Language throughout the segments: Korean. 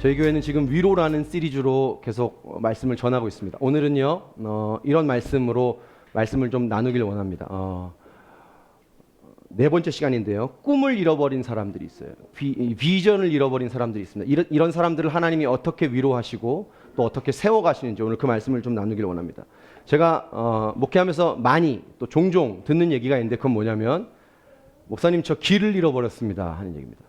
저희 교회는 지금 위로라는 시리즈로 계속 말씀을 전하고 있습니다. 오늘은요 이런 말씀으로 말씀을 좀 나누길 원합니다. 네 번째 시간인데요. 꿈을 잃어버린 사람들이 있어요. 비전을 잃어버린 사람들이 있습니다. 이런 사람들을 하나님이 어떻게 위로하시고 또 어떻게 세워가시는지 오늘 그 말씀을 좀 나누길 원합니다. 제가 목회하면서 많이 또 종종 듣는 얘기가 있는데 그건 뭐냐면 목사님 저 길을 잃어버렸습니다 하는 얘기입니다.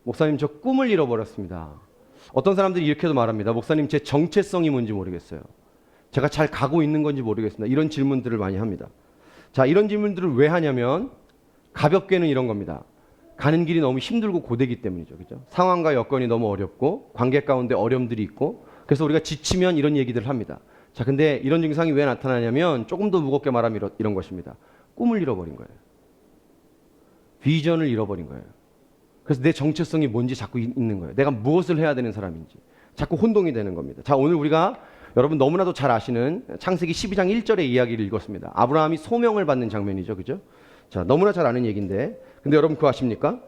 목사님 저 꿈을 잃어버렸습니다. 어떤 사람들이 이렇게도 말합니다. 목사님 제 정체성이 뭔지 모르겠어요. 제가 잘 가고 있는 건지 모르겠습니다. 이런 질문들을 많이 합니다. 자, 이런 질문들을 왜 하냐면 가볍게는 이런 겁니다. 가는 길이 너무 힘들고 고되기 때문이죠. 그죠? 상황과 여건이 너무 어렵고 관계 가운데 어려움들이 있고 그래서 우리가 지치면 이런 얘기들을 합니다. 자, 근데 이런 증상이 왜 나타나냐면 조금 더 무겁게 말하면 이런 것입니다. 꿈을 잃어버린 거예요. 비전을 잃어버린 거예요. 그래서 내 정체성이 뭔지 자꾸 있는 거예요. 내가 무엇을 해야 되는 사람인지 자꾸 혼동이 되는 겁니다. 자, 오늘 우리가 여러분 너무나도 잘 아시는 창세기 12장 1절의 이야기를 읽었습니다. 아브라함이 소명을 받는 장면이죠. 그죠? 자, 너무나 잘 아는 얘기인데 근데 여러분 그거 아십니까?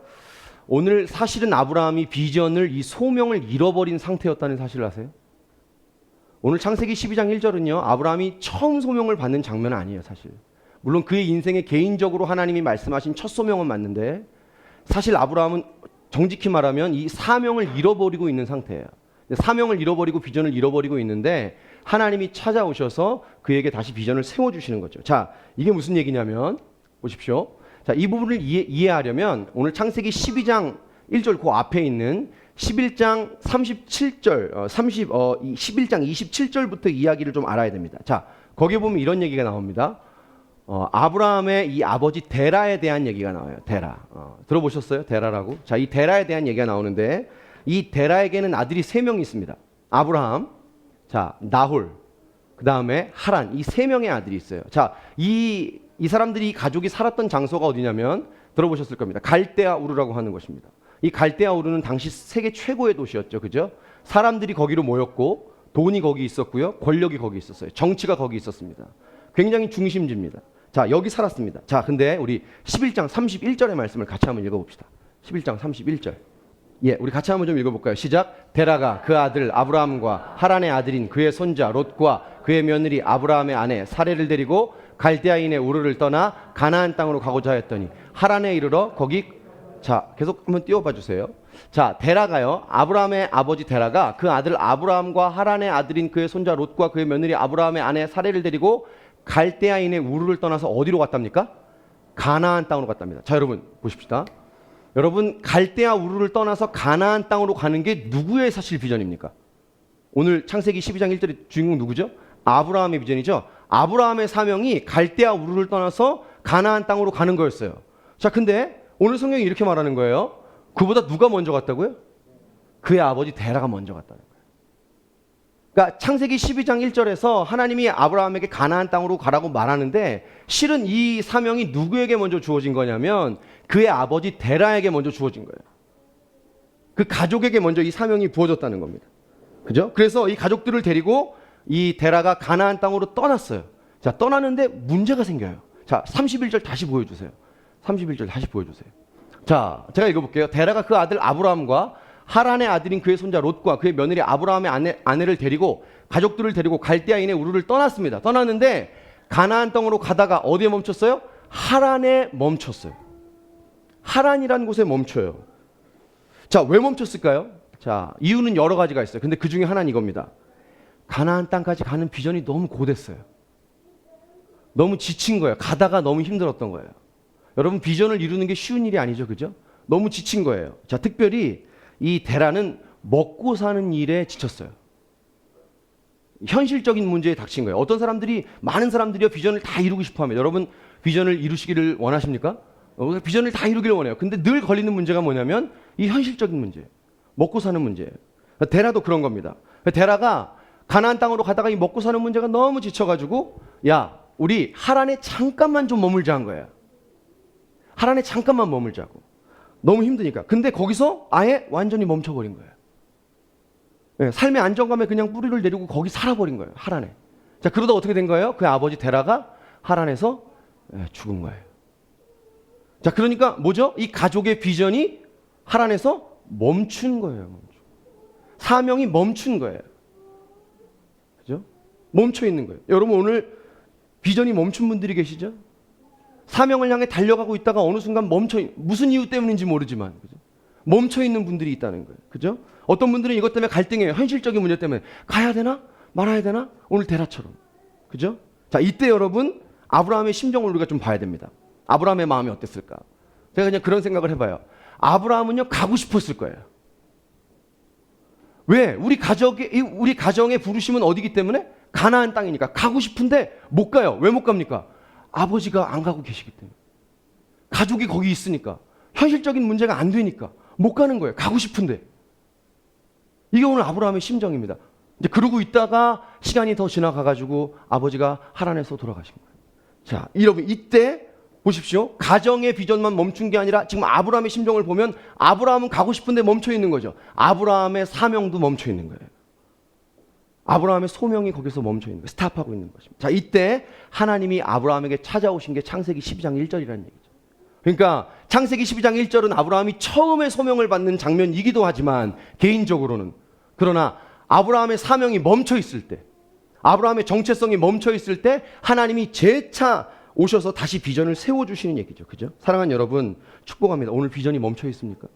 오늘 사실은 아브라함이 비전을 이 소명을 잃어버린 상태였다는 사실을 아세요? 오늘 창세기 12장 1절은요. 아브라함이 처음 소명을 받는 장면은 아니에요. 사실. 물론 그의 인생에 개인적으로 하나님이 말씀하신 첫 소명은 맞는데 사실 아브라함은 정직히 말하면 이 사명을 잃어버리고 있는 상태예요. 사명을 잃어버리고 비전을 잃어버리고 있는데 하나님이 찾아오셔서 그에게 다시 비전을 세워주시는 거죠. 자, 이게 무슨 얘기냐면 보십시오. 자, 이 부분을 이해하려면 오늘 창세기 12장 1절 그 앞에 있는 11장 37절, 11장 27절부터 이야기를 좀 알아야 됩니다. 자, 거기에 보면 이런 얘기가 나옵니다. 아브라함의 이 아버지 데라에 대한 얘기가 나와요. 데라. 들어보셨어요? 데라라고? 자, 이 데라에 대한 얘기가 나오는데 이 데라에게는 아들이 3명이 있습니다. 아브라함, 자, 나홀, 그 다음에 하란. 이 3명의 아들이 있어요. 자, 이 사람들이 가족이 살았던 장소가 어디냐면 들어보셨을 겁니다. 갈대아 우르라고 하는 것입니다. 이 갈대아 우르는 당시 세계 최고의 도시였죠. 그죠? 사람들이 거기로 모였고 돈이 거기 있었고요. 권력이 거기 있었어요. 정치가 거기 있었습니다. 굉장히 중심지입니다. 자, 여기 살았습니다. 자, 근데 우리 11장 31절의 말씀을 같이 한번 읽어봅시다. 11장 31절. 예, 우리 같이 한번 좀 읽어볼까요? 시작. 데라가 그 아들 아브라함과 하란의 아들인 그의 손자 롯과 그의 며느리 아브라함의 아내 사레를 데리고 갈대아인의 우르를 떠나 가나안 땅으로 가고자 하였더니 하란에 이르러 거기 자, 계속 한번 띄워봐 주세요. 자, 데라가요. 아브라함의 아버지 데라가 그 아들 아브라함과 하란의 아들인 그의 손자 롯과 그의 며느리 아브라함의 아내 사레를 데리고 갈대아인의 우르를 떠나서 어디로 갔답니까? 가나안 땅으로 갔답니다. 자, 여러분 보십시다. 여러분 갈대아 우르를 떠나서 가나안 땅으로 가는 게 누구의 사실 비전입니까? 오늘 창세기 12장 1절의 주인공 누구죠? 아브라함의 비전이죠. 아브라함의 사명이 갈대아 우르를 떠나서 가나안 땅으로 가는 거였어요. 자, 근데 오늘 성경이 이렇게 말하는 거예요. 그보다 누가 먼저 갔다고요? 그의 아버지 데라가 먼저 갔다는 거예요. 그러니까 창세기 12장 1절에서 하나님이 아브라함에게 가나안 땅으로 가라고 말하는데 실은 이 사명이 누구에게 먼저 주어진 거냐면 그의 아버지 데라에게 먼저 주어진 거예요. 그 가족에게 먼저 이 사명이 부어졌다는 겁니다. 그죠? 그래서 이 가족들을 데리고 이 데라가 가나안 땅으로 떠났어요. 자, 떠나는데 문제가 생겨요. 자, 31절 다시 보여주세요. 31절 다시 보여주세요. 자, 제가 읽어볼게요. 데라가 그 아들 아브라함과 하란의 아들인 그의 손자 롯과 그의 며느리 아브라함의 아내를 데리고 가족들을 데리고 갈대아인의 우르를 떠났습니다. 떠났는데 가나안 땅으로 가다가 어디에 멈췄어요? 하란에 멈췄어요. 하란이라는 곳에 멈춰요. 자, 왜 멈췄을까요? 자, 이유는 여러 가지가 있어요. 근데 그 중에 하나는 이겁니다. 가나안 땅까지 가는 비전이 너무 고됐어요. 너무 지친 거예요. 가다가 너무 힘들었던 거예요. 여러분 비전을 이루는 게 쉬운 일이 아니죠. 그죠? 너무 지친 거예요. 자, 특별히 이 데라는 먹고 사는 일에 지쳤어요. 현실적인 문제에 닥친 거예요. 어떤 사람들이 많은 사람들이요 비전을 다 이루고 싶어 합니다. 여러분 비전을 이루시기를 원하십니까? 비전을 다 이루기를 원해요. 근데 늘 걸리는 문제가 뭐냐면 이 현실적인 문제, 먹고 사는 문제예요. 데라도 그런 겁니다. 데라가 가나안 땅으로 가다가 이 먹고 사는 문제가 너무 지쳐가지고 야, 우리 하란에 잠깐만 좀 머물자 한 거예요. 하란에 잠깐만 머물자고. 너무 힘드니까. 근데 거기서 아예 완전히 멈춰버린 거예요. 네, 삶의 안정감에 그냥 뿌리를 내리고 거기 살아버린 거예요. 하란에. 자, 그러다 어떻게 된 거예요? 그 아버지 데라가 하란에서 죽은 거예요. 자, 그러니까 뭐죠? 이 가족의 비전이 하란에서 멈춘 거예요. 사명이 멈춘 거예요. 그죠? 멈춰 있는 거예요. 여러분 오늘 비전이 멈춘 분들이 계시죠? 사명을 향해 달려가고 있다가 어느 순간 무슨 이유 때문인지 모르지만, 그죠? 멈춰 있는 분들이 있다는 거예요. 그죠? 어떤 분들은 이것 때문에 갈등해요. 현실적인 문제 때문에 가야 되나 말아야 되나? 오늘 데라처럼. 그죠? 자, 이때 여러분 아브라함의 심정을 우리가 좀 봐야 됩니다. 아브라함의 마음이 어땠을까? 제가 그냥 그런 생각을 해봐요. 아브라함은요 가고 싶었을 거예요. 왜? 우리 가정의 부르심은 어디기 때문에? 가나안 땅이니까 가고 싶은데 못 가요. 왜 못 갑니까? 아버지가 안 가고 계시기 때문에. 가족이 거기 있으니까. 현실적인 문제가 안 되니까 못 가는 거예요. 가고 싶은데. 이게 오늘 아브라함의 심정입니다. 이제 그러고 있다가 시간이 더 지나가가지고 아버지가 하란에서 돌아가신 거예요. 자, 여러분 이때 보십시오. 가정의 비전만 멈춘 게 아니라 지금 아브라함의 심정을 보면 아브라함은 가고 싶은데 멈춰 있는 거죠. 아브라함의 사명도 멈춰 있는 거예요. 아브라함의 소명이 거기서 멈춰 있는 거예요. 스탑하고 있는 것입니다. 자, 이때 하나님이 아브라함에게 찾아오신 게 창세기 12장 1절이라는 얘기죠. 그러니까 창세기 12장 1절은 아브라함이 처음에 소명을 받는 장면이기도 하지만 개인적으로는, 그러나 아브라함의 사명이 멈춰 있을 때, 아브라함의 정체성이 멈춰 있을 때 하나님이 재차 오셔서 다시 비전을 세워주시는 얘기죠. 그죠? 사랑하는 여러분, 축복합니다. 오늘 비전이 멈춰 있습니까?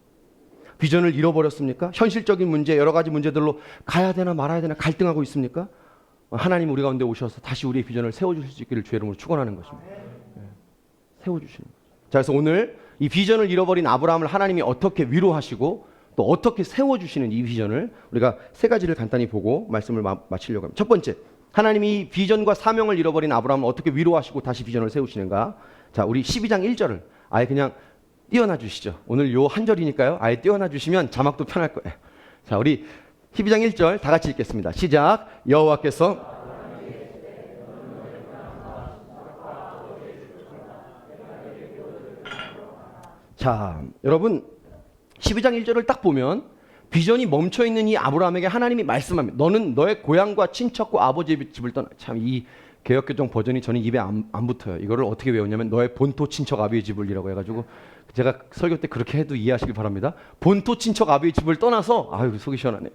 비전을 잃어버렸습니까? 현실적인 문제, 여러 가지 문제들로 가야 되나 말아야 되나 갈등하고 있습니까? 하나님 우리 가운데 오셔서 다시 우리의 비전을 세워주실 수 있기를 주의 이름으로 축원하는 것입니다. 세워주시는 거죠. 자, 그래서 오늘 이 비전을 잃어버린 아브라함을 하나님이 어떻게 위로하시고 또 어떻게 세워주시는 이 비전을 우리가 세 가지를 간단히 보고 말씀을 마치려고 합니다. 첫 번째, 하나님이 비전과 사명을 잃어버린 아브라함을 어떻게 위로하시고 다시 비전을 세우시는가? 자, 우리 12장 1절을 아예 그냥 띄워놔 주시죠. 오늘 요 한 절이니까요. 아예 띄워놔 주시면 자막도 편할 거예요. 자, 우리 12장 1절 다 같이 읽겠습니다. 시작. 여호와께서 자, 여러분 12장 1절을 딱 보면 비전이 멈춰있는 이 아브라함에게 하나님이 말씀합니다. 너는 너의 고향과 친척과 아버지의 집을 떠나. 참 이 개역개정 버전이 저는 입에 안 붙어요. 이거를 어떻게 외웠냐면 너의 본토 친척 아비의 집을이라고 해가지고 제가 설교 때 그렇게 해도 이해하시길 바랍니다. 본토 친척 아비의 집을 떠나서, 아유 속이 시원하네요.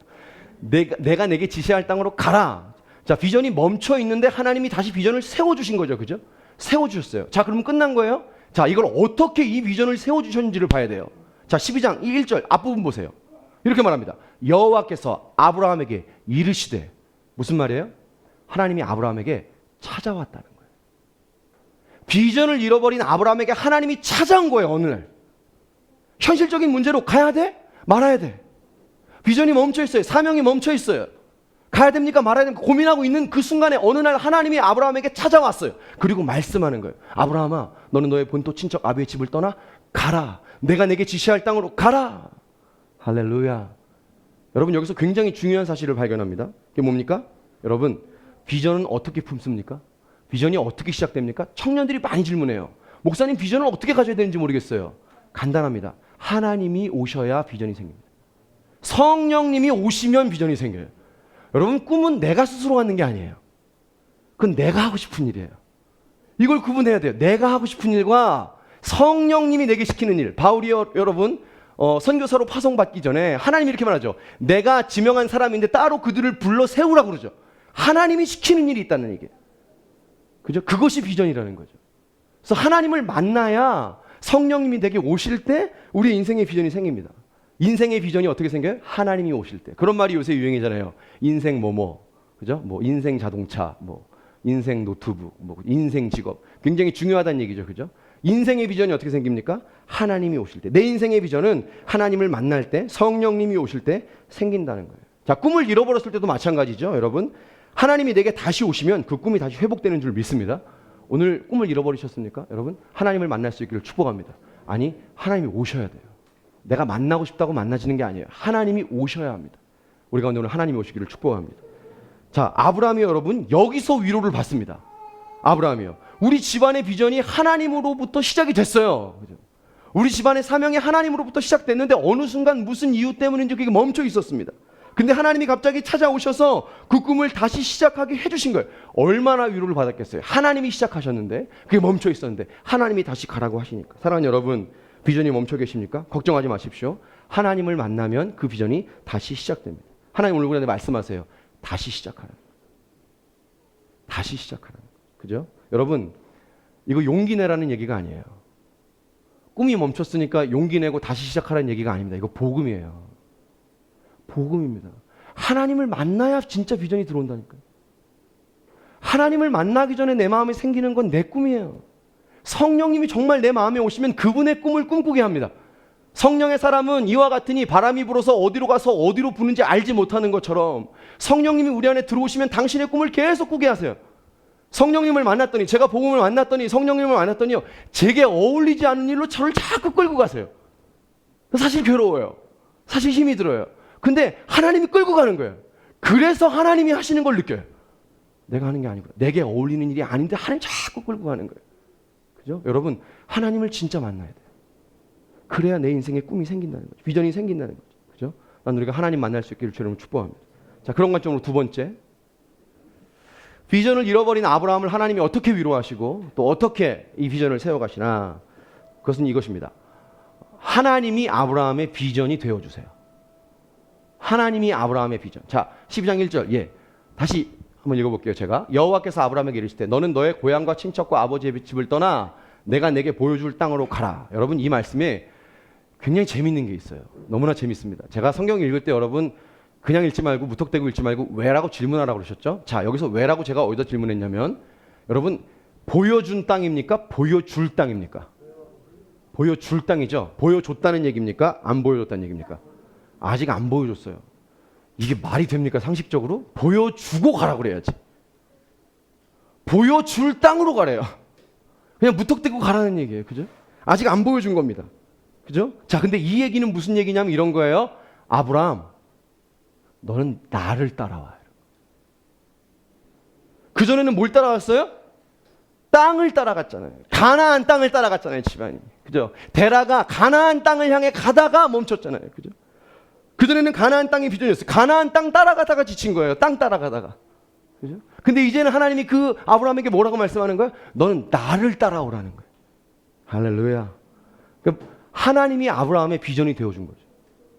내가 내게 지시할 땅으로 가라. 자, 비전이 멈춰있는데 하나님이 다시 비전을 세워주신 거죠. 그죠? 세워주셨어요. 자, 그러면 끝난 거예요? 자, 이걸 어떻게 이 비전을 세워주셨는지를 봐야 돼요. 자, 12장 1절 앞부분 보세요. 이렇게 말합니다. 여호와께서 아브라함에게 이르시되, 무슨 말이에요? 하나님이 아브라함에게 찾아왔다는 거예요. 비전을 잃어버린 아브라함에게 하나님이 찾아온 거예요. 어느 날 현실적인 문제로 가야 돼? 말아야 돼? 비전이 멈춰 있어요. 사명이 멈춰 있어요. 가야 됩니까? 말아야 됩니까? 고민하고 있는 그 순간에 어느 날 하나님이 아브라함에게 찾아왔어요. 그리고 말씀하는 거예요. 아브라함아, 너는 너의 본토 친척 아비의 집을 떠나 가라. 내가 내게 지시할 땅으로 가라. 할렐루야. 여러분 여기서 굉장히 중요한 사실을 발견합니다. 그게 뭡니까? 여러분, 비전은 어떻게 품습니까? 비전이 어떻게 시작됩니까? 청년들이 많이 질문해요. 목사님, 비전을 어떻게 가져야 되는지 모르겠어요. 간단합니다. 하나님이 오셔야 비전이 생깁니다. 성령님이 오시면 비전이 생겨요. 여러분, 꿈은 내가 스스로 갖는 게 아니에요. 그건 내가 하고 싶은 일이에요. 이걸 구분해야 돼요. 내가 하고 싶은 일과 성령님이 내게 시키는 일. 바울이 여러분 선교사로 파송받기 전에 하나님이 이렇게 말하죠. 내가 지명한 사람인데 따로 그들을 불러 세우라고 그러죠. 하나님이 시키는 일이 있다는 얘기예요. 그죠? 그것이 비전이라는 거죠. 그래서 하나님을 만나야 성령님이 내게 오실 때 우리 인생의 비전이 생깁니다. 인생의 비전이 어떻게 생겨요? 하나님이 오실 때. 그런 말이 요새 유행이잖아요. 인생 뭐뭐, 그죠? 뭐 인생 자동차, 뭐 인생 노트북, 뭐 인생 직업. 굉장히 중요하다는 얘기죠, 그죠? 인생의 비전이 어떻게 생깁니까? 하나님이 오실 때. 내 인생의 비전은 하나님을 만날 때, 성령님이 오실 때 생긴다는 거예요. 자, 꿈을 잃어버렸을 때도 마찬가지죠, 여러분. 하나님이 내게 다시 오시면 그 꿈이 다시 회복되는 줄 믿습니다. 오늘 꿈을 잃어버리셨습니까? 여러분, 하나님을 만날 수 있기를 축복합니다. 아니, 하나님이 오셔야 돼요. 내가 만나고 싶다고 만나지는 게 아니에요. 하나님이 오셔야 합니다. 우리 가운데 오늘 하나님이 오시기를 축복합니다. 자, 아브라함이 여러분 여기서 위로를 받습니다. 아브라함이요. 우리 집안의 비전이 하나님으로부터 시작이 됐어요. 우리 집안의 사명이 하나님으로부터 시작됐는데 어느 순간 무슨 이유 때문인지 그게 멈춰 있었습니다. 근데 하나님이 갑자기 찾아오셔서 그 꿈을 다시 시작하게 해주신 거예요. 얼마나 위로를 받았겠어요. 하나님이 시작하셨는데 그게 멈춰 있었는데 하나님이 다시 가라고 하시니까. 사랑하는 여러분, 비전이 멈춰 계십니까? 걱정하지 마십시오. 하나님을 만나면 그 비전이 다시 시작됩니다. 하나님 오늘 우리한테 말씀하세요. 다시 시작하라. 다시 시작하라. 그죠? 여러분, 이거 용기 내라는 얘기가 아니에요. 꿈이 멈췄으니까 용기 내고 다시 시작하라는 얘기가 아닙니다. 이거 복음이에요. 복음입니다. 하나님을 만나야 진짜 비전이 들어온다니까요. 하나님을 만나기 전에 내 마음에 생기는 건 내 꿈이에요. 성령님이 정말 내 마음에 오시면 그분의 꿈을 꿈꾸게 합니다. 성령의 사람은 이와 같으니 바람이 불어서 어디로 가서 어디로 부는지 알지 못하는 것처럼 성령님이 우리 안에 들어오시면 당신의 꿈을 계속 꾸게 하세요. 성령님을 만났더니, 제가 복음을 만났더니, 성령님을 만났더니요, 제게 어울리지 않는 일로 저를 자꾸 끌고 가세요. 사실 괴로워요. 사실 힘이 들어요. 근데 하나님이 끌고 가는 거예요. 그래서 하나님이 하시는 걸 느껴요. 내가 하는 게 아니고 내게 어울리는 일이 아닌데 하나님 자꾸 끌고 가는 거예요. 그죠? 여러분, 하나님을 진짜 만나야 돼요. 그래야 내 인생에 꿈이 생긴다는 거죠. 비전이 생긴다는 거죠. 그죠? 난 우리가 하나님 만날 수 있기를 주님을 축복합니다. 자, 그런 관점으로 두 번째, 비전을 잃어버린 아브라함을 하나님이 어떻게 위로하시고 또 어떻게 이 비전을 세워가시나, 그것은 이것입니다. 하나님이 아브라함의 비전이 되어주세요. 하나님이 아브라함의 비전. 자, 12장 1절, 예, 다시 한번 읽어볼게요. 제가, 여호와께서 아브라함에게 이르시되 너는 너의 고향과 친척과 아버지의 집을 떠나 내가 내게 보여줄 땅으로 가라. 여러분, 이 말씀에 굉장히 재밌는 게 있어요. 너무나 재밌습니다. 제가 성경 읽을 때 여러분 그냥 읽지 말고 무턱대고 읽지 말고 왜라고 질문하라고 그러셨죠? 자, 여기서 왜라고 제가 어디다 질문했냐면, 여러분, 보여준 땅입니까? 보여줄 땅입니까? 보여줄 땅이죠. 보여줬다는 얘기입니까? 안 보여줬다는 얘기입니까? 아직 안 보여줬어요. 이게 말이 됩니까? 상식적으로? 보여주고 가라 그래야지. 보여줄 땅으로 가래요. 그냥 무턱대고 가라는 얘기예요. 그죠? 아직 안 보여준 겁니다. 그죠? 자, 근데 이 얘기는 무슨 얘기냐면 이런 거예요. 아브라함, 너는 나를 따라와. 그전에는 뭘 따라갔어요? 땅을 따라갔잖아요. 가나안 땅을 따라갔잖아요, 집안이. 그죠? 데라가 가나안 땅을 향해 가다가 멈췄잖아요. 그죠? 그전에는 가나안 땅이 비전이었어요. 가나안 땅 따라가다가 지친 거예요. 땅 따라가다가. 그죠? 근데 이제는 하나님이 그 아브라함에게 뭐라고 말씀하는 거예요? 너는 나를 따라오라는 거예요. 할렐루야. 그러니까 하나님이 아브라함의 비전이 되어준 거죠.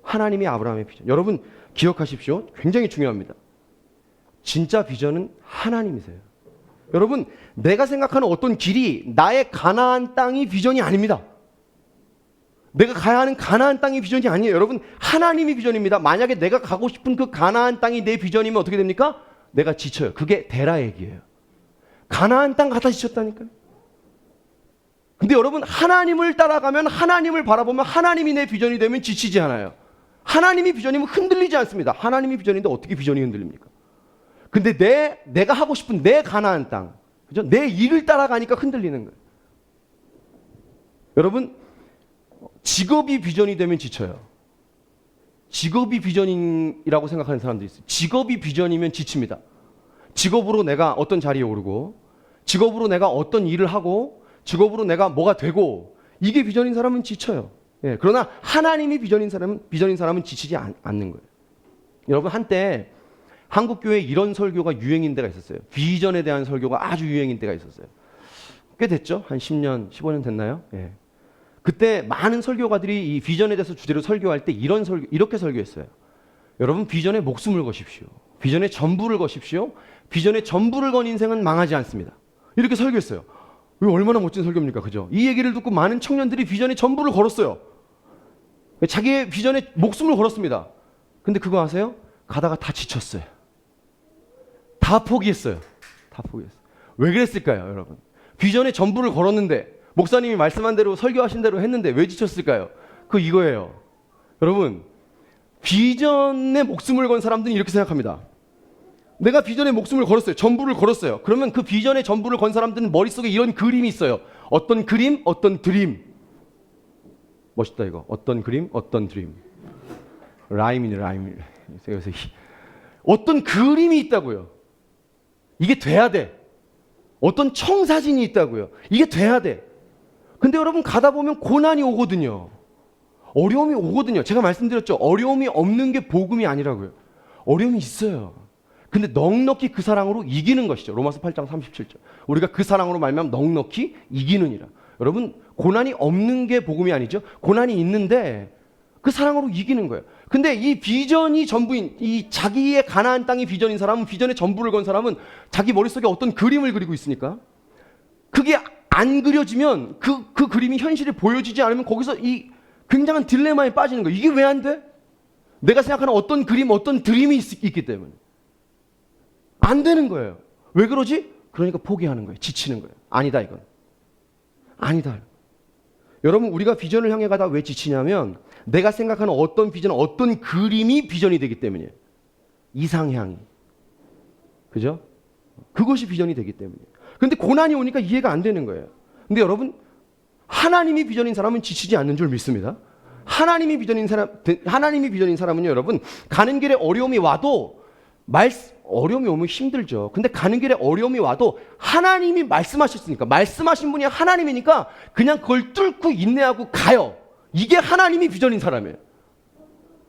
하나님이 아브라함의 비전. 여러분 기억하십시오. 굉장히 중요합니다. 진짜 비전은 하나님이세요. 여러분, 내가 생각하는 어떤 길이 나의 가나안 땅이 비전이 아닙니다. 내가 가야 하는 가나안 땅이 비전이 아니에요. 여러분, 하나님이 비전입니다. 만약에 내가 가고 싶은 그 가나안 땅이 내 비전이면 어떻게 됩니까? 내가 지쳐요. 그게 데라 얘기예요. 가나안 땅 가다 지쳤다니까요. 근데 여러분, 하나님을 따라가면, 하나님을 바라보면, 하나님이 내 비전이 되면 지치지 않아요. 하나님이 비전이면 흔들리지 않습니다. 하나님이 비전인데 어떻게 비전이 흔들립니까? 근데 내가 하고 싶은 내 가나안 땅, 그죠? 내 일을 따라가니까 흔들리는 거예요. 여러분, 직업이 비전이 되면 지쳐요. 직업이 비전이라고 생각하는 사람들이 있어요. 직업이 비전이면 지칩니다. 직업으로 내가 어떤 자리에 오르고, 직업으로 내가 어떤 일을 하고, 직업으로 내가 뭐가 되고, 이게 비전인 사람은 지쳐요. 예, 그러나 하나님이 비전인 사람은 지치지 않는 거예요. 여러분, 한때 한국 교회에 이런 설교가 유행인 때가 있었어요. 비전에 대한 설교가 아주 유행인 때가 있었어요. 꽤 됐죠? 한 10년, 15년 됐나요? 예. 그때 많은 설교가들이 이 비전에 대해서 주제로 설교할 때 이렇게 설교했어요. 여러분, 비전에 목숨을 거십시오. 비전에 전부를 거십시오. 비전에 전부를 건 인생은 망하지 않습니다. 이렇게 설교했어요. 이거 얼마나 멋진 설교입니까? 그죠? 이 얘기를 듣고 많은 청년들이 비전에 전부를 걸었어요. 자기의 비전에 목숨을 걸었습니다. 근데 그거 아세요? 가다가 다 지쳤어요. 다 포기했어요. 다 포기했어요. 왜 그랬을까요, 여러분? 비전에 전부를 걸었는데, 목사님이 말씀한 대로 설교하신 대로 했는데 왜 지쳤을까요? 이거예요. 여러분, 비전에 목숨을 건 사람들은 이렇게 생각합니다. 내가 비전에 목숨을 걸었어요. 전부를 걸었어요. 그러면 그 비전에 전부를 건 사람들은 머릿속에 이런 그림이 있어요. 어떤 그림, 어떤 드림. 멋있다 이거. 어떤 그림, 어떤 드림. 라임이네, 라임. 그래서 어떤 그림이 있다고요. 이게 돼야 돼. 어떤 청사진이 있다고요. 이게 돼야 돼. 근데 여러분, 가다 보면 고난이 오거든요. 어려움이 오거든요. 제가 말씀드렸죠. 어려움이 없는 게 복음이 아니라고요. 어려움이 있어요. 근데 넉넉히 그 사랑으로 이기는 것이죠. 로마서 8장 37절. 우리가 그 사랑으로 말미암아 넉넉히 이기느니라. 여러분, 고난이 없는 게 복음이 아니죠. 고난이 있는데 그 사랑으로 이기는 거예요. 근데 이 비전이 전부인, 이 자기의 가나안 땅이 비전인 사람은, 비전의 전부를 건 사람은 자기 머릿속에 어떤 그림을 그리고 있으니까 그게 안 그려지면, 그 그림이 현실에 보여지지 않으면 거기서 이 굉장한 딜레마에 빠지는 거예요. 이게 왜 안 돼? 내가 생각하는 어떤 그림, 어떤 드림이 있기 때문에 안 되는 거예요. 왜 그러지? 그러니까 포기하는 거예요. 지치는 거예요. 아니다, 이건 아니다. 여러분, 우리가 비전을 향해 가다 왜 지치냐면 내가 생각하는 어떤 비전, 어떤 그림이 비전이 되기 때문이에요. 이상향이. 그죠? 그것이 비전이 되기 때문이에요. 근데 고난이 오니까 이해가 안 되는 거예요. 근데 여러분, 하나님이 비전인 사람은 지치지 않는 줄 믿습니다. 하나님이 비전인 사람은요, 여러분, 가는 길에 어려움이 와도 어려움이 오면 힘들죠. 근데 가는 길에 어려움이 와도 하나님이 말씀하셨으니까, 말씀하신 분이 하나님이니까 그냥 그걸 뚫고 인내하고 가요. 이게 하나님이 비전인 사람이에요.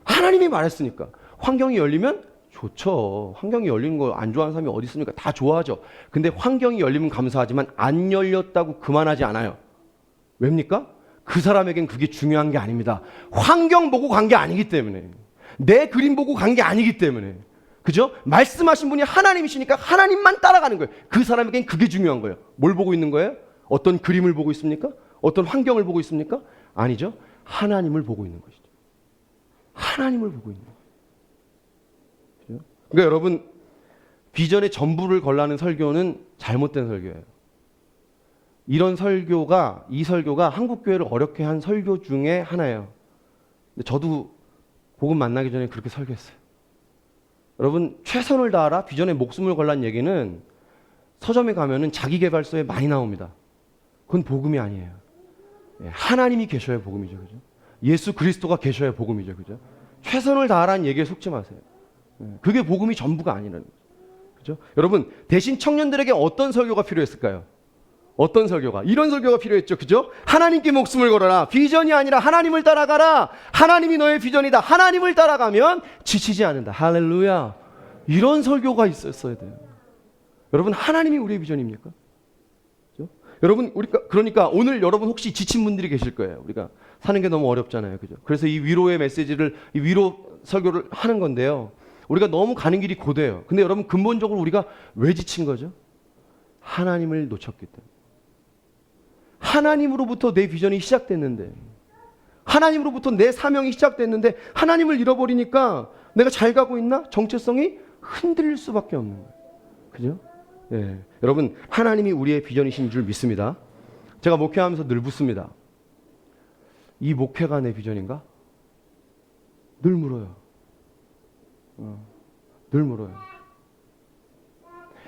하나님이 말했으니까. 환경이 열리면 좋죠. 환경이 열리는 거 안 좋아하는 사람이 어디 있습니까? 다 좋아하죠. 근데 환경이 열리면 감사하지만 안 열렸다고 그만하지 않아요. 왜입니까? 그 사람에겐 그게 중요한 게 아닙니다. 환경 보고 간 게 아니기 때문에. 내 그림 보고 간 게 아니기 때문에. 그죠? 말씀하신 분이 하나님이시니까 하나님만 따라가는 거예요. 그 사람에겐 그게 중요한 거예요. 뭘 보고 있는 거예요? 어떤 그림을 보고 있습니까? 어떤 환경을 보고 있습니까? 아니죠. 하나님을 보고 있는 것이죠. 하나님을 보고 있는 거예요. 그죠? 그러니까 여러분, 비전의 전부를 걸라는 설교는 잘못된 설교예요. 이 설교가 한국교회를 어렵게 한 설교 중에 하나예요. 근데 저도 복음 만나기 전에 그렇게 설교했어요. 여러분, 최선을 다하라, 비전에 목숨을 걸라는 얘기는 서점에 가면은 자기계발서에 많이 나옵니다. 그건 복음이 아니에요. 하나님이 계셔야 복음이죠. 그죠? 예수 그리스도가 계셔야 복음이죠. 그죠? 최선을 다하라는 얘기에 속지 마세요. 그게 복음이 전부가 아니라는 거죠. 그죠? 여러분, 대신 청년들에게 어떤 설교가 필요했을까요? 어떤 설교가? 이런 설교가 필요했죠. 그죠? 하나님께 목숨을 걸어라. 비전이 아니라 하나님을 따라가라. 하나님이 너의 비전이다. 하나님을 따라가면 지치지 않는다. 할렐루야. 이런 설교가 있었어야 돼요. 여러분, 하나님이 우리의 비전입니까? 그죠? 여러분, 그러니까 오늘 여러분 혹시 지친 분들이 계실 거예요. 우리가 사는 게 너무 어렵잖아요. 그죠? 그래서 이 위로의 메시지를, 이 위로 설교를 하는 건데요. 우리가 너무 가는 길이 고돼요. 근데 여러분, 근본적으로 우리가 왜 지친 거죠? 하나님을 놓쳤기 때문에. 하나님으로부터 내 비전이 시작됐는데, 하나님으로부터 내 사명이 시작됐는데 하나님을 잃어버리니까 내가 잘 가고 있나? 정체성이 흔들릴 수밖에 없는 거예요. 그죠? 예. 여러분, 하나님이 우리의 비전이신 줄 믿습니다. 제가 목회하면서 늘 묻습니다. 이 목회가 내 비전인가? 늘 물어요. 늘 물어요.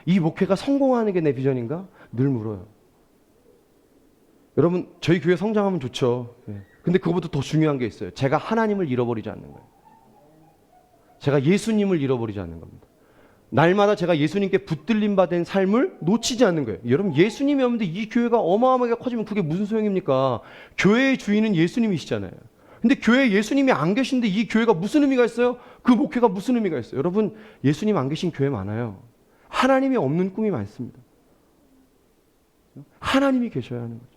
이 목회가 성공하는 게 내 비전인가? 늘 물어요. 여러분, 저희 교회 성장하면 좋죠. 근데 그것보다 더 중요한 게 있어요. 제가 하나님을 잃어버리지 않는 거예요. 제가 예수님을 잃어버리지 않는 겁니다. 날마다 제가 예수님께 붙들림 받은 삶을 놓치지 않는 거예요. 여러분, 예수님이 없는데 이 교회가 어마어마하게 커지면 그게 무슨 소용입니까? 교회의 주인은 예수님이시잖아요. 근데 교회에 예수님이 안 계신데 이 교회가 무슨 의미가 있어요? 그 목회가 무슨 의미가 있어요? 여러분, 예수님 안 계신 교회 많아요. 하나님이 없는 꿈이 많습니다. 하나님이 계셔야 하는 거죠.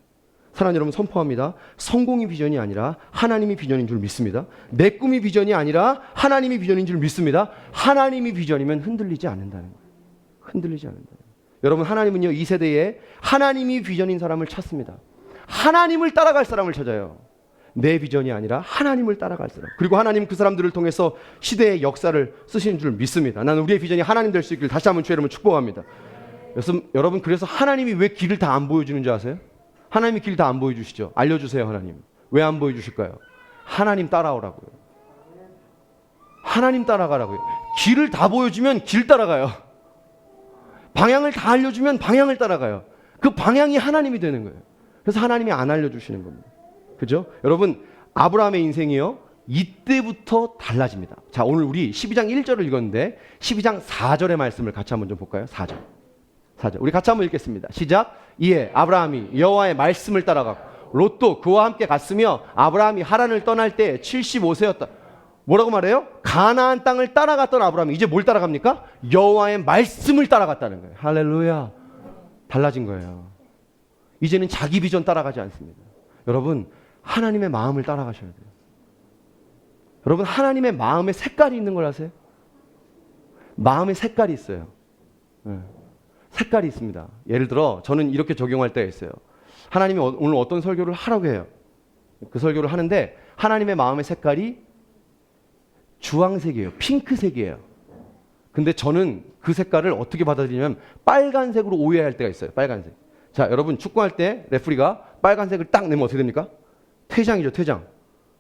사랑하는 여러분, 선포합니다. 성공이 비전이 아니라 하나님이 비전인 줄 믿습니다. 내 꿈이 비전이 아니라 하나님이 비전인 줄 믿습니다. 하나님이 비전이면 흔들리지 않는다는 거예요. 흔들리지 않는다는 거예요. 여러분, 하나님은요, 이 세대에 하나님이 비전인 사람을 찾습니다. 하나님을 따라갈 사람을 찾아요. 내 비전이 아니라 하나님을 따라갈 사람. 그리고 하나님 그 사람들을 통해서 시대의 역사를 쓰시는 줄 믿습니다. 나는 우리의 비전이 하나님 될 수 있길 다시 한번 주의 이름으로 축복합니다. 여러분, 그래서 하나님이 왜 길을 다 안 보여주는지 아세요? 하나님이 길 다 안 보여주시죠. 알려주세요. 하나님 왜 안 보여주실까요? 하나님 따라오라고요. 하나님 따라가라고요. 길을 다 보여주면 길 따라가요. 방향을 다 알려주면 방향을 따라가요. 그 방향이 하나님이 되는 거예요. 그래서 하나님이 안 알려주시는 겁니다. 그죠? 여러분, 아브라함의 인생이요, 이때부터 달라집니다. 자, 오늘 우리 12장 1절을 읽었는데 12장 4절의 말씀을 같이 한번 좀 볼까요? 4절. 우리 같이 한번 읽겠습니다. 시작. 이에 아브라함이 여호와의 말씀을 따라가고 롯도 그와 함께 갔으며 아브라함이 하란을 떠날 때 75세였다. 뭐라고 말해요? 가나안 땅을 따라갔던 아브라함이 이제 뭘 따라갑니까? 여호와의 말씀을 따라갔다는 거예요. 할렐루야. 달라진 거예요. 이제는 자기 비전 따라가지 않습니다. 여러분, 하나님의 마음을 따라가셔야 돼요. 여러분, 하나님의 마음에 색깔이 있는 걸 아세요? 마음에 색깔이 있어요. 색깔이 있습니다. 예를 들어 저는 이렇게 적용할 때가 있어요. 하나님이 오늘 어떤 설교를 하라고 해요. 그 설교를 하는데 하나님의 마음의 색깔이 주황색이에요. 핑크색이에요. 근데 저는 그 색깔을 어떻게 받아들이냐면 빨간색으로 오해할 때가 있어요. 빨간색. 자, 여러분 축구할 때 레프리가 빨간색을 딱 내면 어떻게 됩니까? 퇴장이죠.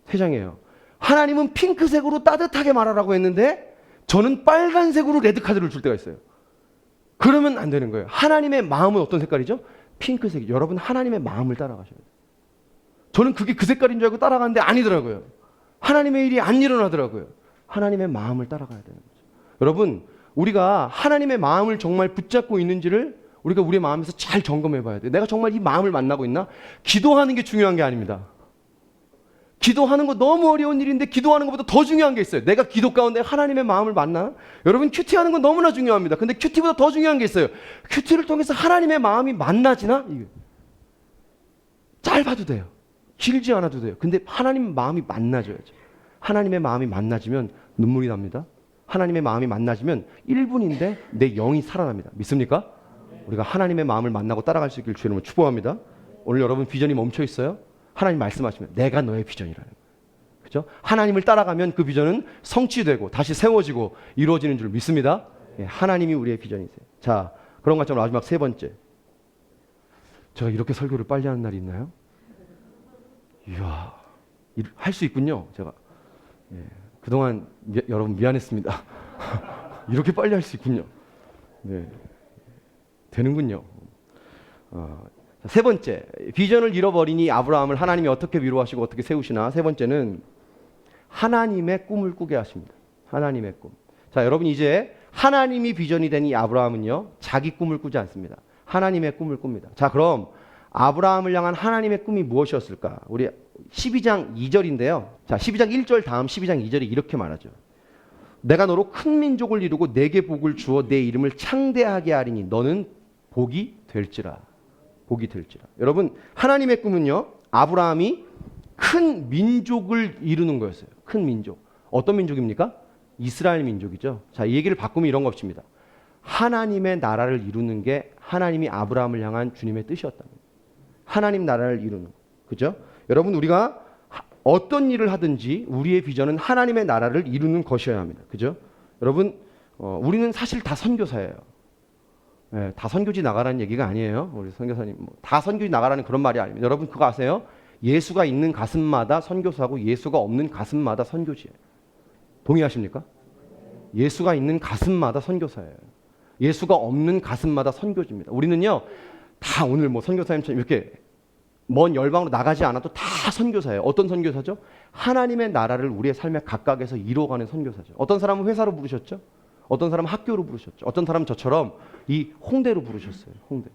퇴장이에요. 하나님은 핑크색으로 따뜻하게 말하라고 했는데 저는 빨간색으로 레드카드를 줄 때가 있어요. 그러면 안 되는 거예요. 하나님의 마음은 어떤 색깔이죠? 핑크색. 여러분, 하나님의 마음을 따라가셔야 돼요. 저는 그게 그 색깔인 줄 알고 따라가는데 아니더라고요. 하나님의 일이 안 일어나더라고요. 하나님의 마음을 따라가야 되는 거죠. 여러분, 우리가 하나님의 마음을 정말 붙잡고 있는지를 우리가 우리의 마음에서 잘 점검해 봐야 돼요. 내가 정말 이 마음을 만나고 있나? 기도하는 게 중요한 게 아닙니다. 기도하는 거 너무 어려운 일인데 기도하는 것보다 더 중요한 게 있어요. 내가 기도 가운데 하나님의 마음을 만나? 여러분, 큐티하는 건 너무나 중요합니다. 근데 큐티보다 더 중요한 게 있어요. 큐티를 통해서 하나님의 마음이 만나지나? 짧아도 돼요. 길지 않아도 돼요. 근데 하나님의 마음이 만나져야죠. 하나님의 마음이 만나지면 눈물이 납니다. 하나님의 마음이 만나지면 1분인데 내 영이 살아납니다. 믿습니까? 우리가 하나님의 마음을 만나고 따라갈 수 있길 주님을 축복합니다. 오늘 여러분 비전이 멈춰 있어요? 하나님 말씀하시면 내가 너의 비전이라는 거예요. 그죠? 하나님을 따라가면 그 비전은 성취되고 다시 세워지고 이루어지는 줄 믿습니다. 예, 하나님이 우리의 비전이세요. 자, 그런 것처럼 마지막 세 번째. 제가 이렇게 설교를 빨리 하는 날이 있나요? 이야, 할 수 있군요. 제가 그동안 여러분 미안했습니다. 이렇게 빨리 할 수 있군요. 네, 되는군요. 세 번째, 비전을 잃어버리니 아브라함을 하나님이 어떻게 위로하시고 어떻게 세우시나. 세 번째는 하나님의 꿈을 꾸게 하십니다. 하나님의 꿈. 자, 여러분 이제 하나님이 비전이 된 이 아브라함은요, 자기 꿈을 꾸지 않습니다. 하나님의 꿈을 꿉니다. 자, 그럼 아브라함을 향한 하나님의 꿈이 무엇이었을까? 우리 12장 2절인데요. 자, 12장 1절 다음 12장 2절이 이렇게 말하죠. 내가 너로 큰 민족을 이루고 내게 복을 주어 내 이름을 창대하게 하리니 너는 복이 될지라. 복이 될지라. 여러분, 하나님의 꿈은요, 아브라함이 큰 민족을 이루는 거였어요. 큰 민족. 어떤 민족입니까? 이스라엘 민족이죠. 자, 이 얘기를 바꾸면 이런 것입니다. 하나님의 나라를 이루는 게 하나님이 아브라함을 향한 주님의 뜻이었다. 하나님 나라를 이루는. 그죠? 여러분, 우리가 어떤 일을 하든지 우리의 비전은 하나님의 나라를 이루는 것이어야 합니다. 그죠? 여러분, 우리는 사실 다 선교사예요. 네, 다 선교지 나가라는 얘기가 아니에요. 우리 선교사님, 다 선교지 나가라는 그런 말이 아닙니다. 여러분, 그거 아세요? 예수가 있는 가슴마다 선교사고 예수가 없는 가슴마다 선교지예요. 동의하십니까? 예수가 있는 가슴마다 선교사예요. 예수가 없는 가슴마다 선교지입니다. 우리는요, 다 오늘 선교사님처럼 이렇게 먼 열방으로 나가지 않아도 다 선교사예요. 어떤 선교사죠? 하나님의 나라를 우리의 삶의 각각에서 이루어가는 선교사죠. 어떤 사람은 회사로 부르셨죠? 어떤 사람은 학교로 부르셨죠. 어떤 사람은 저처럼 이 홍대로 부르셨어요. 홍대.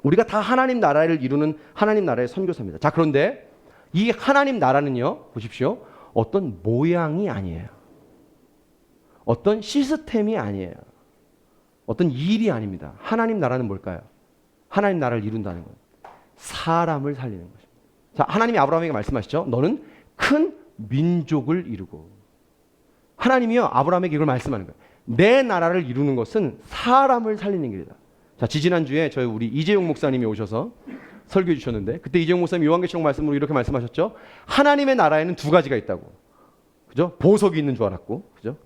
우리가 다 하나님 나라를 이루는 하나님 나라의 선교사입니다. 자, 그런데 이 하나님 나라는요, 보십시오. 어떤 모양이 아니에요. 어떤 시스템이 아니에요. 어떤 일이 아닙니다. 하나님 나라는 뭘까요? 하나님 나라를 이룬다는 거예요. 사람을 살리는 것입니다. 자, 하나님이 아브라함에게 말씀하시죠. 너는 큰 민족을 이루고. 하나님이요, 아브라함에게 이걸 말씀하는 거예요. 내 나라를 이루는 것은 사람을 살리는 길이다. 자, 지지난주에 저희 우리 이재용 목사님이 오셔서 설교해 주셨는데, 그때 이재용 목사님이 요한계시록 말씀으로 이렇게 말씀하셨죠. 하나님의 나라에는 두 가지가 있다고. 그죠? 보석이 있는 줄 알았고, 그죠?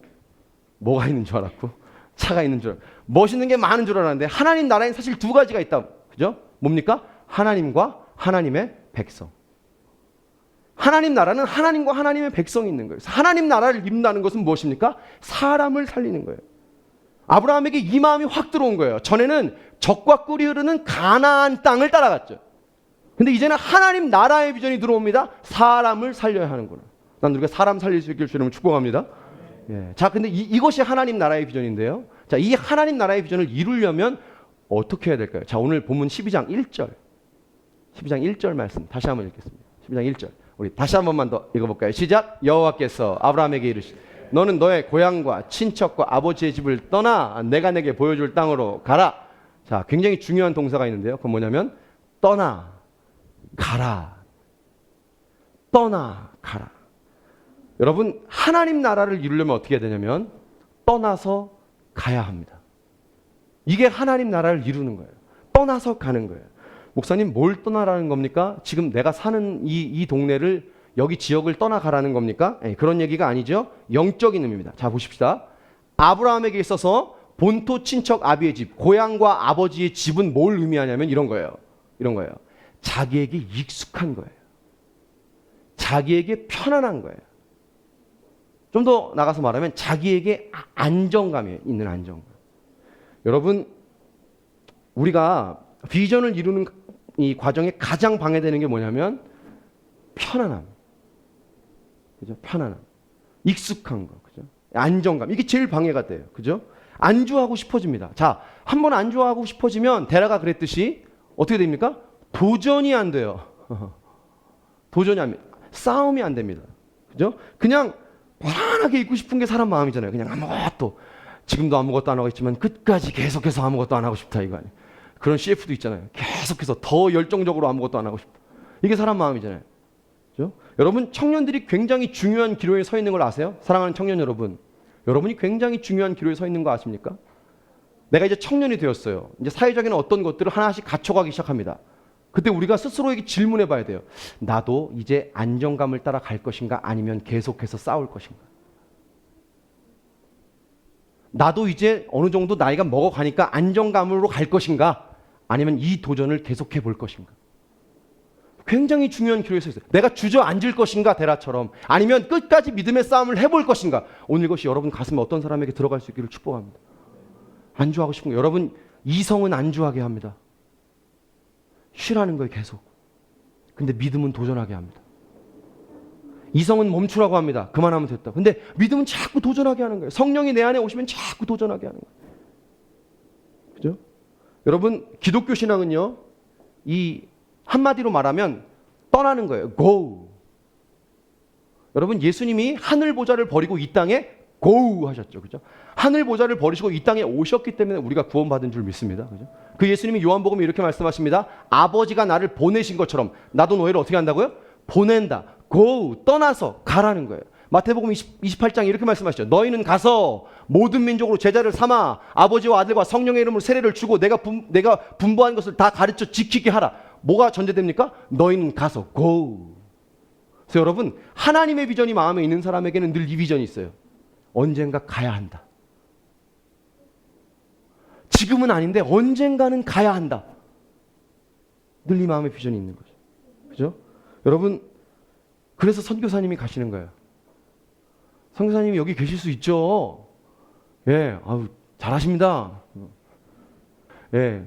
뭐가 있는 줄 알았고, 차가 있는 줄 알았고, 멋있는 게 많은 줄 알았는데, 하나님 나라에는 사실 두 가지가 있다고. 그죠? 뭡니까? 하나님과 하나님의 백성. 하나님 나라는 하나님과 하나님의 백성이 있는 거예요. 하나님 나라를 이룬다는 것은 무엇입니까? 사람을 살리는 거예요. 아브라함에게 이 마음이 확 들어온 거예요. 전에는 적과 꿀이 흐르는 가나안 땅을 따라갔죠. 근데 이제는 하나님 나라의 비전이 들어옵니다. 사람을 살려야 하는구나. 난 우리가 사람 살릴 수 있길 주님을 축복합니다. 예. 자, 근데 이것이 하나님 나라의 비전인데요. 자, 이 하나님 나라의 비전을 이루려면 어떻게 해야 될까요? 자, 오늘 본문 12장 1절. 12장 1절 말씀 다시 한번 읽겠습니다. 12장 1절. 우리 다시 한 번만 더 읽어볼까요? 시작. 여호와께서 아브라함에게 이르시되 너는 너의 고향과 친척과 아버지의 집을 떠나 내가 내게 보여줄 땅으로 가라. 자, 굉장히 중요한 동사가 있는데요. 그건 뭐냐면 떠나 가라. 떠나 가라. 여러분, 하나님 나라를 이루려면 어떻게 해야 되냐면 떠나서 가야 합니다. 이게 하나님 나라를 이루는 거예요. 떠나서 가는 거예요. 목사님, 뭘 떠나라는 겁니까? 지금 내가 사는 이 동네를, 여기 지역을 떠나가라는 겁니까? 그런 얘기가 아니죠. 영적인 의미입니다. 자, 보십시다. 아브라함에게 있어서 본토 친척 아비의 집, 고향과 아버지의 집은 뭘 의미하냐면 이런 거예요. 이런 거예요. 자기에게 익숙한 거예요. 자기에게 편안한 거예요. 좀 더 나가서 말하면 자기에게 안정감이 있는 안정감. 여러분, 우리가 비전을 이루는 이 과정에 가장 방해되는 게 뭐냐면 편안함. 그죠? 편안함. 익숙한 거. 그죠? 안정감. 이게 제일 방해가 돼요. 그죠? 안주하고 싶어집니다. 자, 한번 안주하고 싶어지면 데라가 그랬듯이 어떻게 됩니까? 도전이 안 돼요. 도전이 안 됩니다. 싸움이 안 됩니다. 그죠? 그냥 편안하게 있고 싶은 게 사람 마음이잖아요. 그냥 아무것도, 지금도 아무것도 안 하고 있지만 끝까지 계속해서 아무것도 안 하고 싶다 이거 아니에요. 그런 CF도 있잖아요. 계속해서 더 열정적으로 아무것도 안 하고 싶다. 이게 사람 마음이잖아요. 그죠? 여러분, 청년들이 굉장히 중요한 기로에 서 있는 걸 아세요? 사랑하는 청년 여러분, 여러분이 굉장히 중요한 기로에 서 있는 거 아십니까? 내가 이제 청년이 되었어요. 이제 사회적인 어떤 것들을 하나씩 갖춰가기 시작합니다. 그때 우리가 스스로에게 질문해 봐야 돼요. 나도 이제 안정감을 따라 갈 것인가, 아니면 계속해서 싸울 것인가? 나도 이제 어느 정도 나이가 먹어가니까 안정감으로 갈 것인가, 아니면 이 도전을 계속해 볼 것인가? 굉장히 중요한 기로에 서 있어요. 내가 주저앉을 것인가, 데라처럼, 아니면 끝까지 믿음의 싸움을 해볼 것인가. 오늘 이것이 여러분 가슴에 어떤 사람에게 들어갈 수 있기를 축복합니다. 안주하고 싶은 거, 여러분, 이성은 안주하게 합니다. 쉬라는 거예요, 계속. 근데 믿음은 도전하게 합니다. 이성은 멈추라고 합니다. 그만하면 됐다. 근데 믿음은 자꾸 도전하게 하는 거예요. 성령이 내 안에 오시면 자꾸 도전하게 하는 거예요. 그죠? 여러분, 기독교 신앙은요, 이 한마디로 말하면 떠나는 거예요. Go. 여러분, 예수님이 하늘 보좌를 버리고 이 땅에 Go 하셨죠. 그죠? 하늘 보좌를 버리시고 이 땅에 오셨기 때문에 우리가 구원받은 줄 믿습니다. 그죠? 그 예수님이 요한복음에 이렇게 말씀하십니다. 아버지가 나를 보내신 것처럼 나도 너희를 어떻게 한다고요? 보낸다. Go. 떠나서 가라는 거예요. 마태복음 28장 이렇게 말씀하시죠. 너희는 가서 모든 민족으로 제자를 삼아 아버지와 아들과 성령의 이름으로 세례를 주고 내가 분부한 것을 다 가르쳐 지키게 하라. 뭐가 전제됩니까? 너희는 가서 Go. 그래서 여러분, 하나님의 비전이 마음에 있는 사람에게는 늘 이 비전이 있어요. 언젠가 가야 한다. 지금은 아닌데 언젠가는 가야 한다. 늘 이 마음의 비전이 있는 거죠. 그죠? 여러분, 그래서 선교사님이 가시는 거예요. 선교사님이 여기 계실 수 있죠. 예, 아우, 잘하십니다. 예,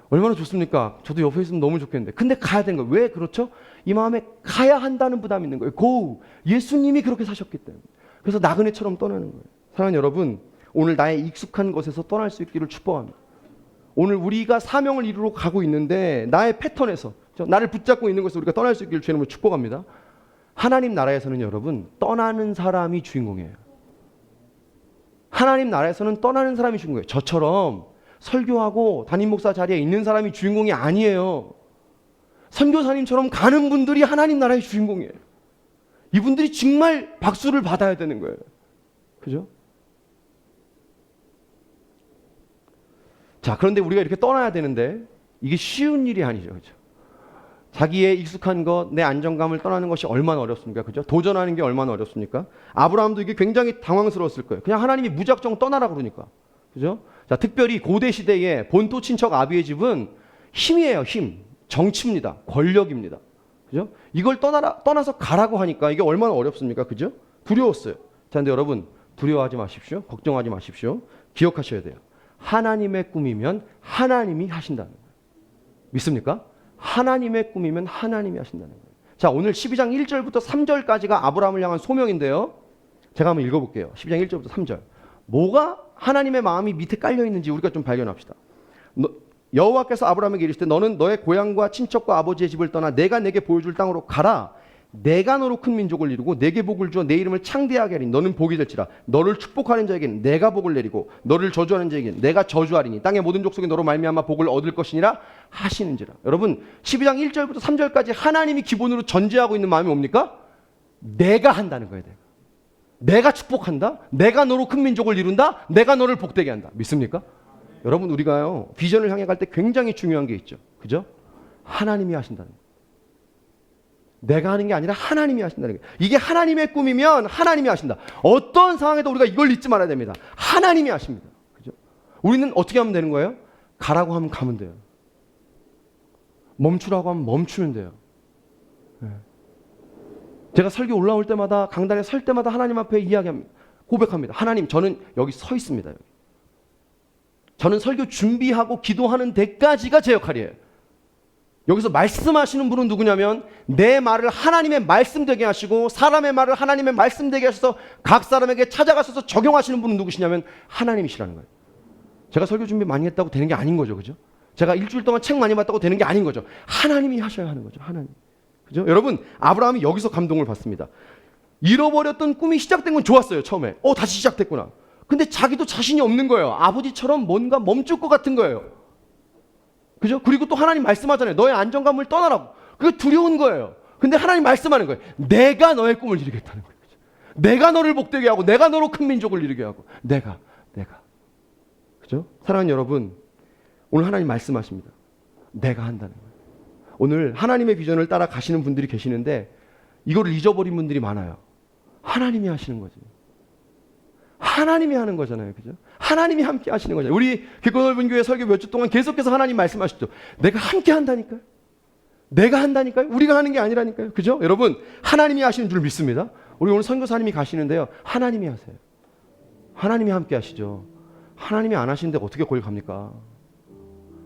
얼마나 좋습니까? 저도 옆에 있으면 너무 좋겠는데. 근데 가야 되는 거예요. 왜 그렇죠? 이 마음에 가야 한다는 부담이 있는 거예요. 고! 예수님이 그렇게 사셨기 때문에. 그래서 나그네처럼 떠나는 거예요. 사랑하는 여러분, 오늘 나의 익숙한 것에서 떠날 수 있기를 축복합니다. 오늘 우리가 사명을 이루러 가고 있는데 나의 패턴에서, 나를 붙잡고 있는 것에서 우리가 떠날 수 있기를 주님을 축복합니다. 하나님 나라에서는 여러분, 떠나는 사람이 주인공이에요. 하나님 나라에서는 떠나는 사람이 주인공이에요. 저처럼 설교하고 담임 목사 자리에 있는 사람이 주인공이 아니에요. 선교사님처럼 가는 분들이 하나님 나라의 주인공이에요. 이분들이 정말 박수를 받아야 되는 거예요. 그죠? 자, 그런데 우리가 이렇게 떠나야 되는데 이게 쉬운 일이 아니죠. 그죠? 자기의 익숙한 것, 내 안정감을 떠나는 것이 얼마나 어렵습니까? 그죠? 도전하는 게 얼마나 어렵습니까? 아브라함도 이게 굉장히 당황스러웠을 거예요. 그냥 하나님이 무작정 떠나라 그러니까. 그죠? 자, 특별히 고대 시대의 본토 친척 아비의 집은 힘이에요, 힘. 정치입니다. 권력입니다. 그죠? 이걸 떠나서 가라고 하니까 이게 얼마나 어렵습니까? 그죠? 두려웠어요. 자, 근데 여러분, 두려워하지 마십시오. 걱정하지 마십시오. 기억하셔야 돼요. 하나님의 꿈이면 하나님이 하신다는 거예요. 믿습니까? 하나님의 꿈이면 하나님이 하신다는 거예요. 자, 오늘 12장 1절부터 3절까지가 아브라함을 향한 소명인데요. 제가 한번 읽어볼게요. 12장 1절부터 3절. 뭐가 하나님의 마음이 밑에 깔려 있는지 우리가 좀 발견합시다. 여호와께서 아브라함에게 이르시되 너는 너의 고향과 친척과 아버지의 집을 떠나 내가 내게 보여줄 땅으로 가라. 내가 너로 큰 민족을 이루고 내게 복을 주어 내 이름을 창대하게 하리니 너는 복이 될지라. 너를 축복하는 자에게는 내가 복을 내리고 너를 저주하는 자에게는 내가 저주하리니 땅의 모든 족속이 너로 말미암아 복을 얻을 것이니라 하시는지라. 여러분, 12장 1절부터 3절까지 하나님이 기본으로 전제하고 있는 마음이 뭡니까? 내가 한다는 거예요. 내가. 내가 축복한다? 내가 너로 큰 민족을 이룬다? 내가 너를 복되게 한다. 믿습니까? 여러분, 우리가요, 비전을 향해 갈 때 굉장히 중요한 게 있죠. 그죠? 하나님이 하신다는 거예요. 내가 하는 게 아니라 하나님이 하신다는 거예요. 이게 하나님의 꿈이면 하나님이 하신다. 어떤 상황에도 우리가 이걸 잊지 말아야 됩니다. 하나님이 하십니다. 그죠? 우리는 어떻게 하면 되는 거예요? 가라고 하면 가면 돼요. 멈추라고 하면 멈추면 돼요. 네. 제가 설교 올라올 때마다, 강단에 설 때마다 하나님 앞에 이야기합니다. 고백합니다. 하나님, 저는 여기 서 있습니다. 여기. 저는 설교 준비하고 기도하는 데까지가 제 역할이에요. 여기서 말씀하시는 분은 누구냐면 내 말을 하나님의 말씀 되게 하시고 사람의 말을 하나님의 말씀 되게 하셔서 각 사람에게 찾아가셔서 적용하시는 분은 누구시냐면 하나님이시라는 거예요. 제가 설교 준비 많이 했다고 되는 게 아닌 거죠. 그죠? 제가 일주일 동안 책 많이 봤다고 되는 게 아닌 거죠. 하나님이 하셔야 하는 거죠. 하나님. 그죠? 여러분, 아브라함이 여기서 감동을 받습니다. 잃어버렸던 꿈이 시작된 건 좋았어요. 처음에. 다시 시작됐구나. 근데 자기도 자신이 없는 거예요. 아버지처럼 뭔가 멈출 것 같은 거예요. 그죠? 그리고 또 하나님 말씀하잖아요. 너의 안정감을 떠나라고. 그게 두려운 거예요. 근데 하나님 말씀하는 거예요. 내가 너의 꿈을 이루겠다는 거예요. 그죠? 내가 너를 복되게 하고 내가 너로 큰 민족을 이루게 하고 내가. 그죠? 사랑하는 여러분, 오늘 하나님 말씀하십니다. 내가 한다는 거예요. 오늘 하나님의 비전을 따라 가시는 분들이 계시는데 이거를 잊어버린 분들이 많아요. 하나님이 하시는 거지. 하나님이 하는 거잖아요. 그죠? 하나님이 함께 하시는 거잖아요. 우리 깊고 넓은 교회 설교 몇 주 동안 계속해서 하나님 말씀하시죠. 내가 함께 한다니까요. 내가 한다니까요. 우리가 하는 게 아니라니까요. 그죠? 여러분, 하나님이 하시는 줄 믿습니다. 우리 오늘 선교사님이 가시는데요. 하나님이 하세요. 하나님이 함께 하시죠. 하나님이 안 하시는데 어떻게 거길 갑니까?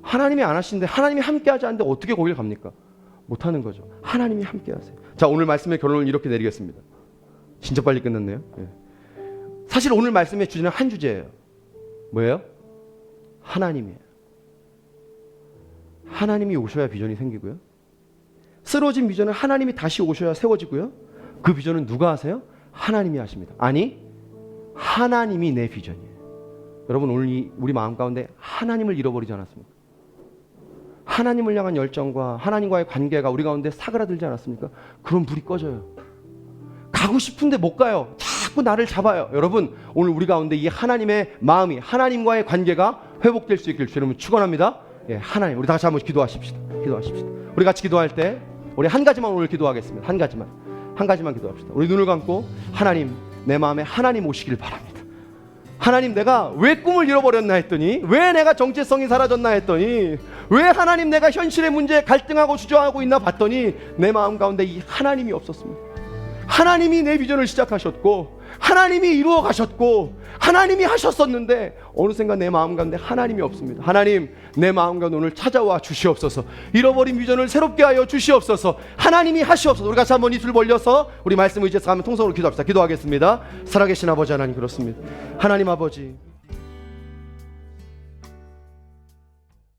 하나님이 안 하시는데 하나님이 함께 하지 않는데 어떻게 거길 갑니까? 못하는 거죠. 하나님이 함께 하세요. 자, 오늘 말씀의 결론을 이렇게 내리겠습니다. 진짜 빨리 끝났네요. 예. 사실 오늘 말씀의 주제는 한 주제예요. 뭐예요? 하나님이에요. 하나님이 오셔야 비전이 생기고요. 쓰러진 비전은 하나님이 다시 오셔야 세워지고요. 그 비전은 누가 하세요? 하나님이 하십니다. 아니, 하나님이 내 비전이에요. 여러분, 오늘 우리 마음 가운데 하나님을 잃어버리지 않았습니까? 하나님을 향한 열정과 하나님과의 관계가 우리 가운데 사그라들지 않았습니까? 그럼 불이 꺼져요. 가고 싶은데 못 가요. 자꾸 나를 잡아요. 여러분, 오늘 우리 가운데 이 하나님의 마음이, 하나님과의 관계가 회복될 수 있길 주님은 축원합니다. 예, 하나님, 우리 다 같이 한번 기도하십시다. 우리 같이 기도할 때 우리 한 가지만 오늘 기도하겠습니다. 한 가지만 기도합시다. 우리 눈을 감고 하나님, 내 마음에 하나님 오시길 바랍니다. 하나님, 내가 왜 꿈을 잃어버렸나 했더니, 왜 내가 정체성이 사라졌나 했더니, 왜 하나님 내가 현실의 문제에 갈등하고 주저하고 있나 봤더니 내 마음 가운데 이 하나님이 없었습니다. 하나님이 내 비전을 시작하셨고 하나님이 이루어 가셨고 하나님이 하셨었는데 어느샌가 내 마음 가운데 하나님이 없습니다. 하나님, 내 마음 가운데 오늘 찾아와 주시옵소서. 잃어버린 비전을 새롭게 하여 주시옵소서. 하나님이 하시옵소서. 우리 같이 한번 입술 벌려서 우리 말씀 의지해서 하면 통성으로 기도합시다. 기도하겠습니다. 살아계신 아버지 하나님, 그렇습니다. 하나님 아버지,